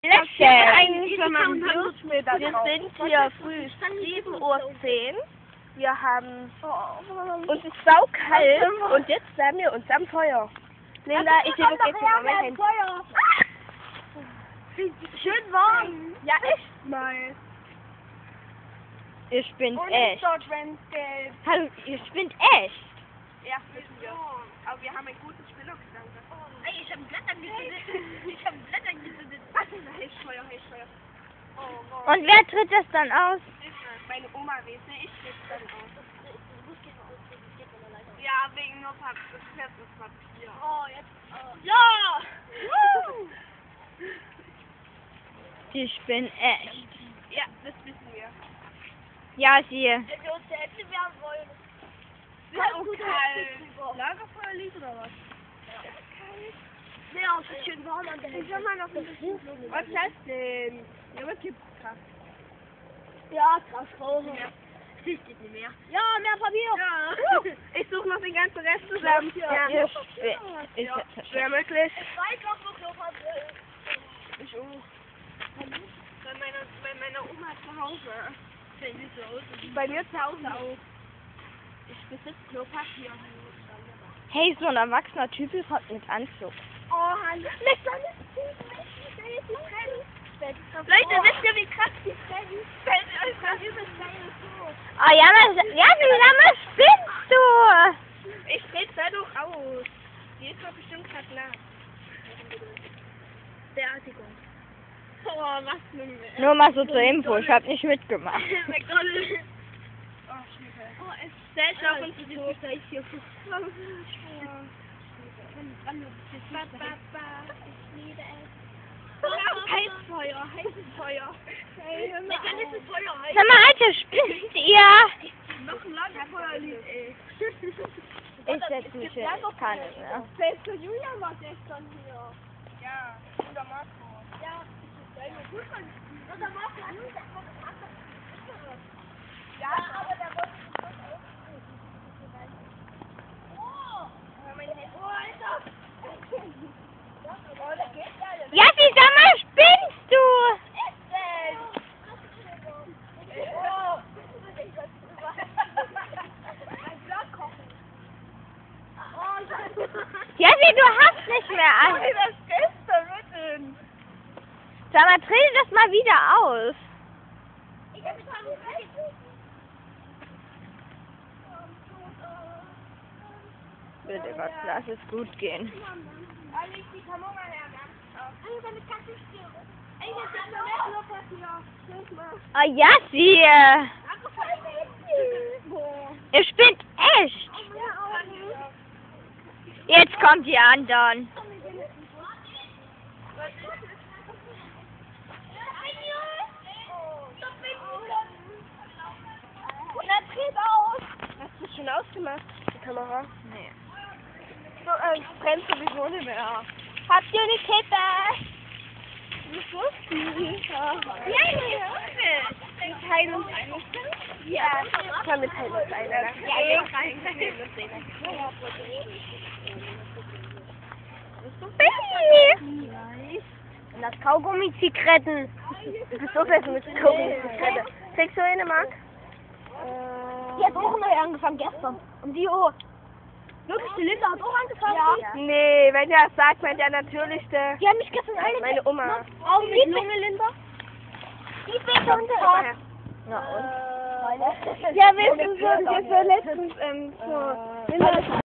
lächeln. Eigentlich, wenn man Wir sind hier früh 7:10 Uhr. Wir haben, uns ist saukalt und jetzt sind wir uns am Feuer. Linda, ich übergebe dir mal mein Handy. Schön warm. Ja, echt mal. Ihr spinnt Und echt. dort, wenn's gelb. Hallo, ihr spinnt echt. Ja, wissen wir. Aber wir haben einen guten Spinnergedanke. Ey, ich hab Blättern gezündet. Was ist ein Heißfeuer? Und wer tritt das dann aus? Meine Oma weiß nicht, ich krieg's dann aus. Ja, wegen nur Papier. Oh, jetzt. Ja! Die spinnen echt. Ja, das wissen wir. Ja, sie. Wenn wir uns die Hände wärmen wollen. Ist auch kalt. Lagerfeuer liegt oder was? Ja, es ist schön warm an der Hände. Ich hab mal noch ein bisschen. Was heißt denn? Ja, was gibt's krass? Ja, krass rauchen. Es geht nicht mehr. Ja, mehr Papier. Ja. Ich suche noch den ganzen Rest zusammen. Ja. Ihr spinnt. Wäre möglich. Zwei Knopfpapier. Ich auch. Bei meiner Oma zu Hause. Bei mir zu Hause auch. Ich besitze Klopapier. Hey, so ein erwachsener Typ kommt mit Anzug. Oh, hallo. Leute, wisst ihr, wie krass die Freddy? Oh ja, wie lange spinnst du? Ich dreh's da doch aus. Die ist doch bestimmt gerade nach. Beerdigung. Oh, was nun? Nur mal so zur Info, ich hab nicht mitgemacht. McDonald's. Oh, Schnitte. Oh, es Stellt auf uns zu. ist hier so. Ich liebe es. Heißfeuer. Dann ist es Feuer. Sag mal, Alter, spinnt ihr? Noch ein Lagerfeuerlied, ey. Ich setz mich hin, ich kann nicht mehr. Selbst der Julian war gestern hier. Ja, und der Marco. Ja, das ist gut. Und der Marco, der kommt ja, aber der wollte nicht auch. Oh, mein Handy. Oh, Alter. Oh, der geht ja jetzt. Ja, sag mal, spinnst du? Ja, du hast nicht mehr an. Das Gäste mitten. Sag mal, dreh das mal wieder aus. Ich hab mich Bitte Gott, lass es gut gehen. Leg die Kamera her, ganz. Ey, deine Katze stirbt. Ey, jetzt ist noch Klopapier. Hilf mal. Oh ja, sie. Danke für dein Handy. Ihr spinnt echt. Jetzt kommt die anderen. Und er dreht aus. Hast du schon ausgemacht, die Kamera? Nee. So, brennt sowieso nicht mehr. Habt ihr eine Kippe? Wieso? Wir teilen uns eine. Ja, kann mit Teil sein, oder? Ja, Und das Kaugummi-Zigaretten. Du bist so besser mit Kaugummi-Zigarette. Kriegst du eine, Marc? Die hat auch neu angefangen gestern. Um die Uhr. Wirklich, die Linda hat auch angefangen? Ja. Nee, wenn er das sagt, meint er natürlich Die haben mich gestern alle meine Oma. Auch mit Lunge, Linda? Die bitte und Na und? Ja, weißt du, so letztens, so,